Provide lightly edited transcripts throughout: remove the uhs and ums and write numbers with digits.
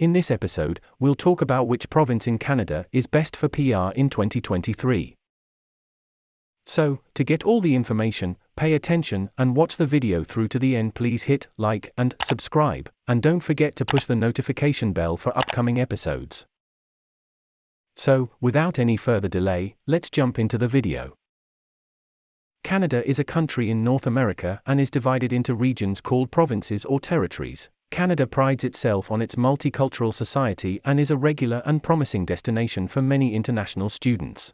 In this episode, we'll talk about which province in Canada is best for PR in 2023. So, to get all the information, pay attention and watch the video through to the end. Please hit like and subscribe, and don't forget to push the notification bell for upcoming episodes. So, without any further delay, let's jump into the video. Canada is a country in North America and is divided into regions called provinces or territories. Canada prides itself on its multicultural society and is a regular and promising destination for many international students.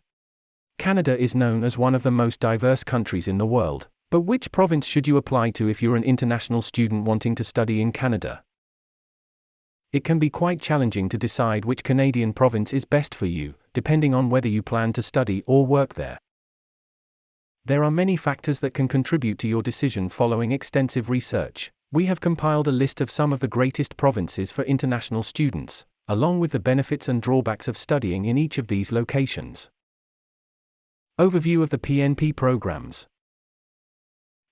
Canada is known as one of the most diverse countries in the world, but which province should you apply to if you're an international student wanting to study in Canada? It can be quite challenging to decide which Canadian province is best for you, depending on whether you plan to study or work there. There are many factors that can contribute to your decision. Following extensive research, we have compiled a list of some of the greatest provinces for international students, along with the benefits and drawbacks of studying in each of these locations. Overview of the PNP programs.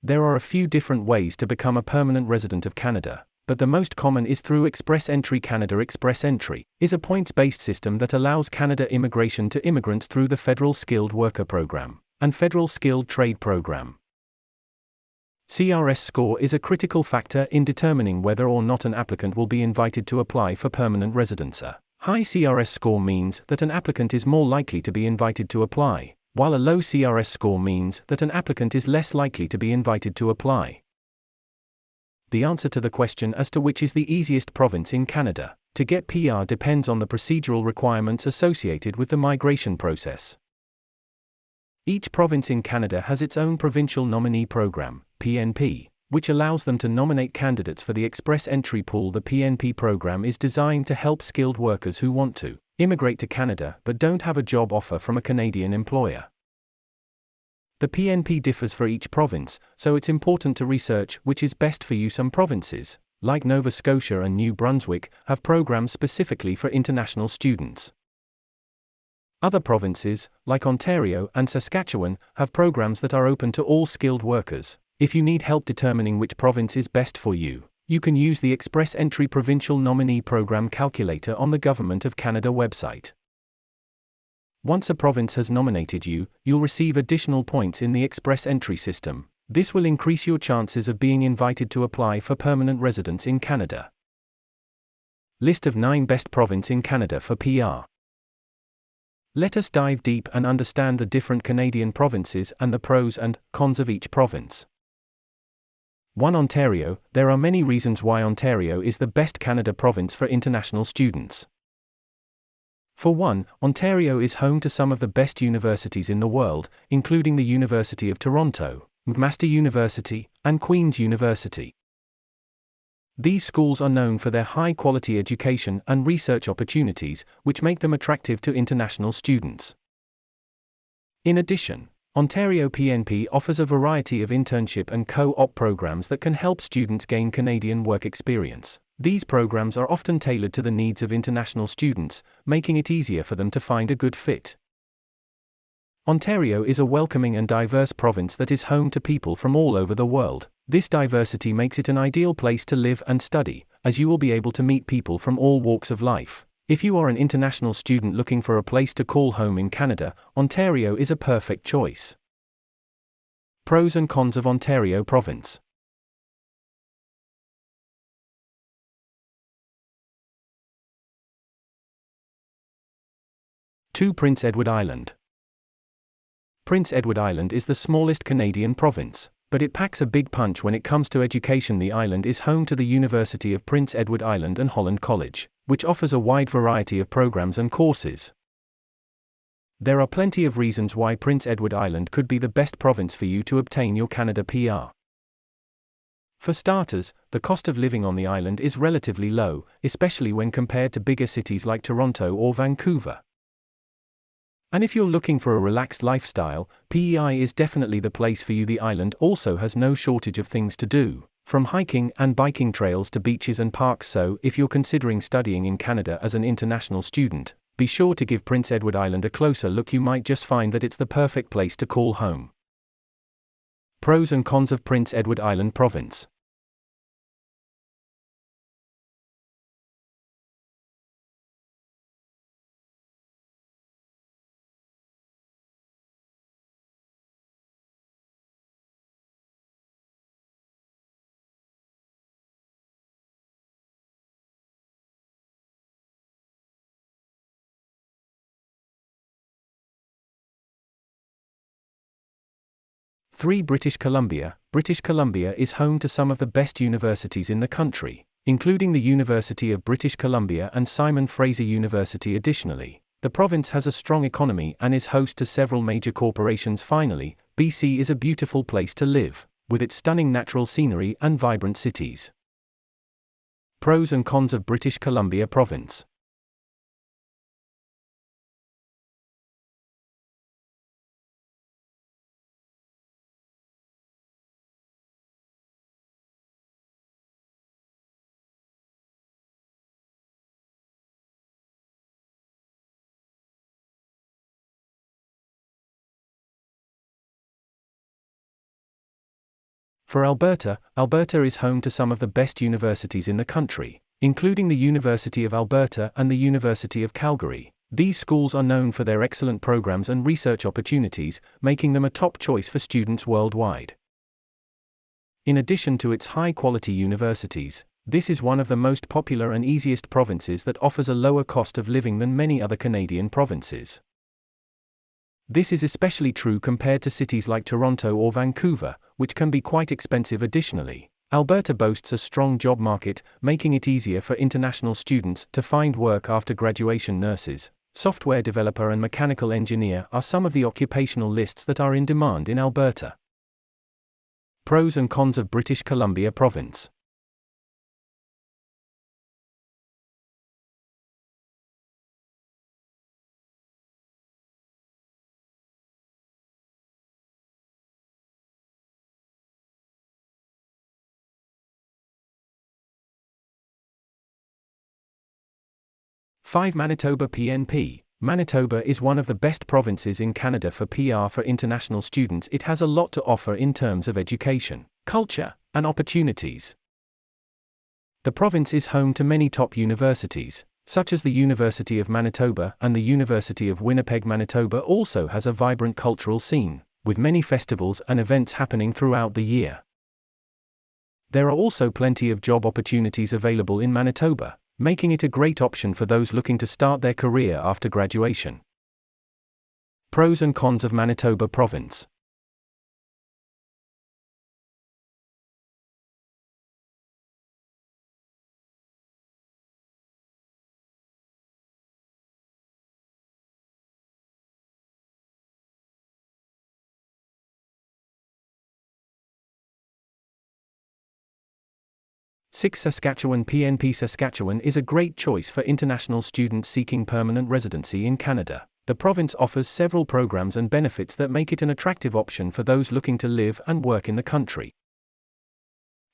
There are a few different ways to become a permanent resident of Canada, but the most common is through Express Entry. Canada Express Entry is a points-based system that allows Canada immigration to immigrants through the Federal Skilled Worker Program and Federal Skilled Trade Program. CRS score is a critical factor in determining whether or not an applicant will be invited to apply for permanent residence. A high CRS score means that an applicant is more likely to be invited to apply, while a low CRS score means that an applicant is less likely to be invited to apply. The answer to the question as to which is the easiest province in Canada to get PR depends on the procedural requirements associated with the migration process. Each province in Canada has its own provincial nominee program, PNP, which allows them to nominate candidates for the Express Entry pool. The PNP program is designed to help skilled workers who want to immigrate to Canada but don't have a job offer from a Canadian employer. The PNP differs for each province, so it's important to research which is best for you. Some provinces, like Nova Scotia and New Brunswick, have programs specifically for international students. Other provinces, like Ontario and Saskatchewan, have programs that are open to all skilled workers. If you need help determining which province is best for you, you can use the Express Entry Provincial Nominee Program calculator on the Government of Canada website. Once a province has nominated you, you'll receive additional points in the Express Entry system. This will increase your chances of being invited to apply for permanent residence in Canada. List of 9 best provinces in Canada for PR. Let us dive deep and understand the different Canadian provinces and the pros and cons of each province. 1. Ontario. There are many reasons why Ontario is the best Canada province for international students. For one, Ontario is home to some of the best universities in the world, including the University of Toronto, McMaster University, and Queen's University. These schools are known for their high-quality education and research opportunities, which make them attractive to international students. In addition, Ontario PNP offers a variety of internship and co-op programs that can help students gain Canadian work experience. These programs are often tailored to the needs of international students, making it easier for them to find a good fit. Ontario is a welcoming and diverse province that is home to people from all over the world. This diversity makes it an ideal place to live and study, as you will be able to meet people from all walks of life. If you are an international student looking for a place to call home in Canada, Ontario is a perfect choice. Pros and cons of Ontario province. Prince Edward Island. Prince Edward Island is the smallest Canadian province, but it packs a big punch when it comes to education. The island is home to the University of Prince Edward Island and Holland College, which offers a wide variety of programs and courses. There are plenty of reasons why Prince Edward Island could be the best province for you to obtain your Canada PR. For starters, the cost of living on the island is relatively low, especially when compared to bigger cities like Toronto or Vancouver. And if you're looking for a relaxed lifestyle, PEI is definitely the place for you. The island also has no shortage of things to do, from hiking and biking trails to beaches and parks. So, if you're considering studying in Canada as an international student, be sure to give Prince Edward Island a closer look. You might just find that it's the perfect place to call home. Pros and cons of Prince Edward Island Province. 3. British Columbia. British Columbia is home to some of the best universities in the country, including the University of British Columbia and Simon Fraser University. Additionally, the province has a strong economy and is host to several major corporations. Finally, BC is a beautiful place to live, with its stunning natural scenery and vibrant cities. Pros and cons of British Columbia Province. For Alberta, Alberta is home to some of the best universities in the country, including the University of Alberta and the University of Calgary. These schools are known for their excellent programs and research opportunities, making them a top choice for students worldwide. In addition to its high-quality universities, this is one of the most popular and easiest provinces that offers a lower cost of living than many other Canadian provinces. This is especially true compared to cities like Toronto or Vancouver, which can be quite expensive. Additionally, Alberta boasts a strong job market, making it easier for international students to find work after graduation. Nurses, software developer and mechanical engineer are some of the occupational lists that are in demand in Alberta. Pros and cons of British Columbia Province. #5 Manitoba PNP. Manitoba is one of the best provinces in Canada for PR for international students. It has a lot to offer in terms of education, culture, and opportunities. The province is home to many top universities, such as the University of Manitoba and the University of Winnipeg. Manitoba also has a vibrant cultural scene, with many festivals and events happening throughout the year. There are also plenty of job opportunities available in Manitoba, making it a great option for those looking to start their career after graduation. Pros and cons of Manitoba Province. #6 Saskatchewan PNP. Saskatchewan is a great choice for international students seeking permanent residency in Canada. The province offers several programs and benefits that make it an attractive option for those looking to live and work in the country.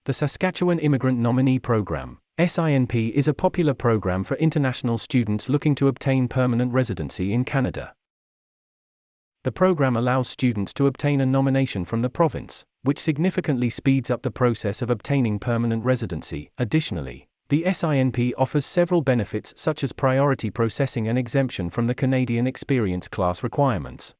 The Saskatchewan Immigrant Nominee Program, SINP, is a popular program for international students looking to obtain permanent residency in Canada. The program allows students to obtain a nomination from the province, which significantly speeds up the process of obtaining permanent residency. Additionally, the SINP offers several benefits such as priority processing and exemption from the Canadian Experience Class requirements.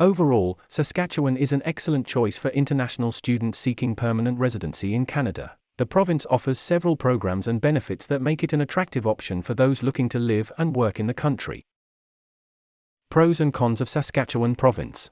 Overall, Saskatchewan is an excellent choice for international students seeking permanent residency in Canada. The province offers several programs and benefits that make it an attractive option for those looking to live and work in the country. Pros and cons of Saskatchewan Province.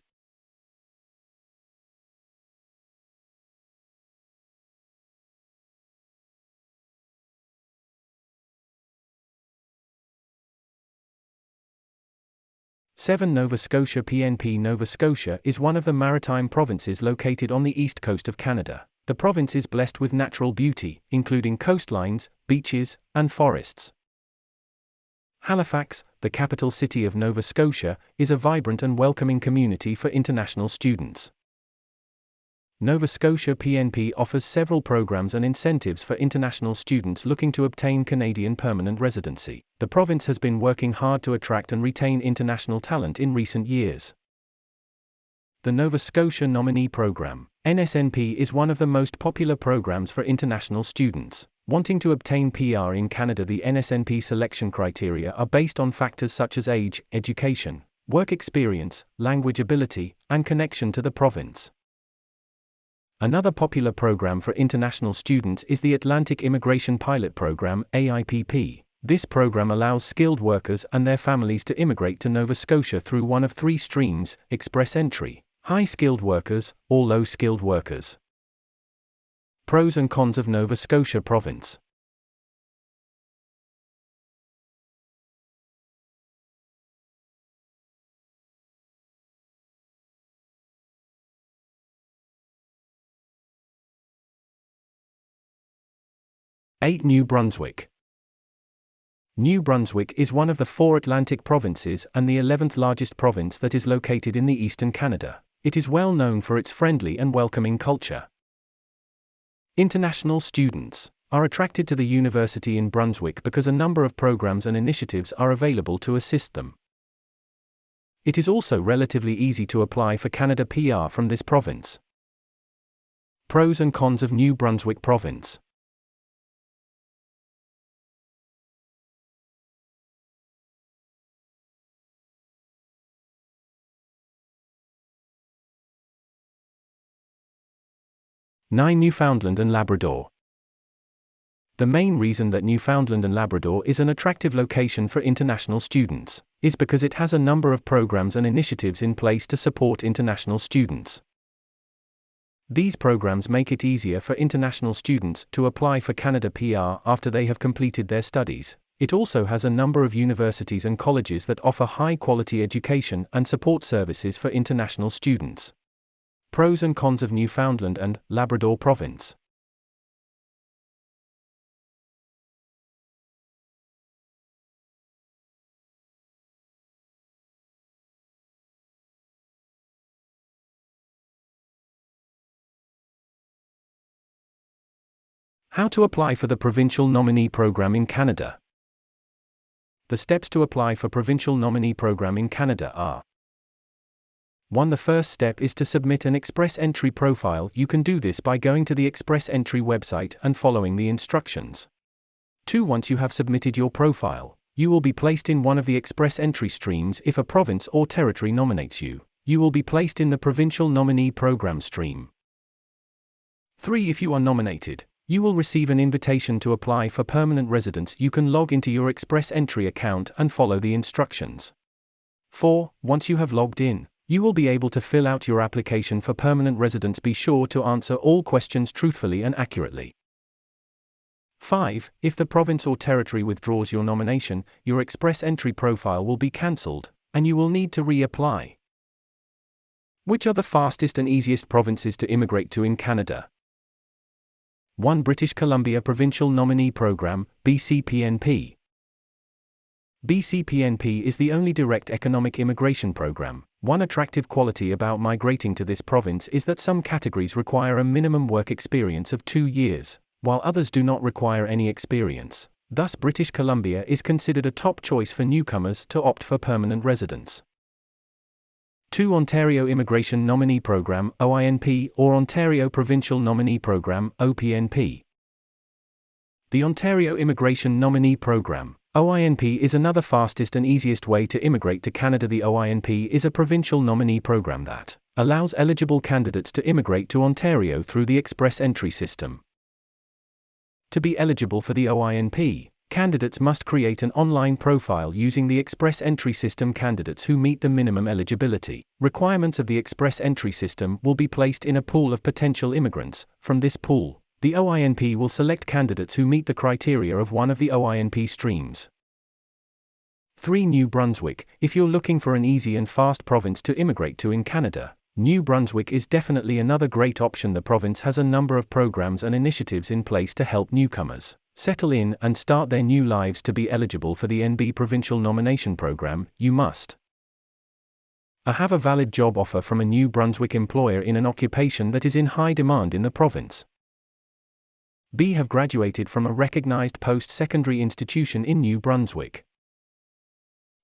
#7 Nova Scotia PNP. Nova Scotia is one of the maritime provinces located on the east coast of Canada. The province is blessed with natural beauty, including coastlines, beaches, and forests. Halifax, the capital city of Nova Scotia, is a vibrant and welcoming community for international students. Nova Scotia PNP offers several programs and incentives for international students looking to obtain Canadian permanent residency. The province has been working hard to attract and retain international talent in recent years. The Nova Scotia Nominee Program, NSNP, is one of the most popular programs for international students wanting to obtain PR in Canada. The NSNP selection criteria are based on factors such as age, education, work experience, language ability, and connection to the province. Another popular program for international students is the Atlantic Immigration Pilot Program, AIPP. This program allows skilled workers and their families to immigrate to Nova Scotia through one of three streams: express entry, High-skilled workers, or low-skilled workers. Pros and cons of Nova Scotia province. New Brunswick. New Brunswick is one of the 4 Atlantic provinces and the 11th largest province that is located in the eastern Canada. It is well known for its friendly and welcoming culture. International students are attracted to the university in Brunswick because a number of programs and initiatives are available to assist them. It is also relatively easy to apply for Canada PR from this province. Pros and cons of New Brunswick province. Newfoundland and Labrador. The main reason that Newfoundland and Labrador is an attractive location for international students is because it has a number of programs and initiatives in place to support international students. These programs make it easier for international students to apply for Canada PR after they have completed their studies. It also has a number of universities and colleges that offer high-quality education and support services for international students. Pros and cons of Newfoundland and Labrador province. How to apply for the provincial nominee program in Canada. The steps to apply for provincial nominee program in Canada are: 1. The first step is to submit an Express Entry profile. You can do this by going to the Express Entry website and following the instructions. 2. Once you have submitted your profile, you will be placed in one of the Express Entry streams. If a province or territory nominates you, you will be placed in the Provincial Nominee Program stream. 3. If you are nominated, you will receive an invitation to apply for permanent residence. You can log into your Express Entry account and follow the instructions. 4. Once you have logged in, you will be able to fill out your application for permanent residence. Be sure to answer all questions truthfully and accurately. 5. If the province or territory withdraws your nomination, your Express Entry profile will be cancelled, and you will need to reapply. Which are the fastest and easiest provinces to immigrate to in Canada? 1. British Columbia Provincial Nominee Program, BCPNP. BCPNP is the only direct economic immigration program. One attractive quality about migrating to this province is that some categories require a minimum work experience of 2 years, while others do not require any experience. Thus, British Columbia is considered a top choice for newcomers to opt for permanent residence. 2. Ontario Immigration Nominee Program, OINP, or Ontario Provincial Nominee Program, OPNP. The Ontario Immigration Nominee Program, OINP, is another fastest and easiest way to immigrate to Canada. The OINP is a provincial nominee program that allows eligible candidates to immigrate to Ontario through the Express Entry system. To be eligible for the OINP, candidates must create an online profile using the Express Entry system. Candidates who meet the minimum eligibility requirements of the Express Entry system will be placed in a pool of potential immigrants. From this pool, the OINP will select candidates who meet the criteria of one of the OINP streams. 3. New Brunswick. If you're looking for an easy and fast province to immigrate to in Canada, New Brunswick is definitely another great option. The province has a number of programs and initiatives in place to help newcomers settle in and start their new lives. To be eligible for the NB Provincial Nomination Program, you must A. Have a valid job offer from a New Brunswick employer in an occupation that is in high demand in the province. B. Have graduated from a recognized post-secondary institution in New Brunswick.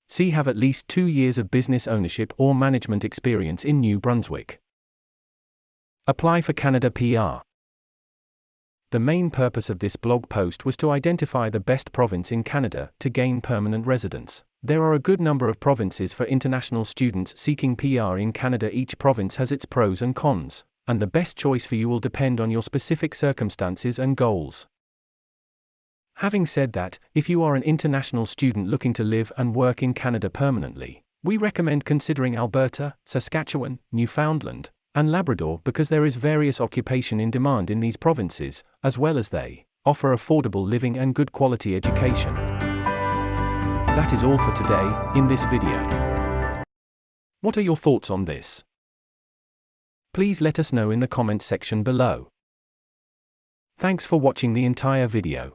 C. Have at least 2 years of business ownership or management experience in New Brunswick. Apply for Canada PR. The main purpose of this blog post was to identify the best province in Canada to gain permanent residence. There are a good number of provinces for international students seeking PR in Canada. Each province has its pros and cons, and the best choice for you will depend on your specific circumstances and goals. Having said that, if you are an international student looking to live and work in Canada permanently, We recommend considering Alberta, Saskatchewan, Newfoundland, and Labrador because there is various occupation in demand in these provinces, as well as they offer affordable living and good quality education. That is all for today, in this video. What are your thoughts on this? Please let us know in the comments section below. Thanks for watching the entire video.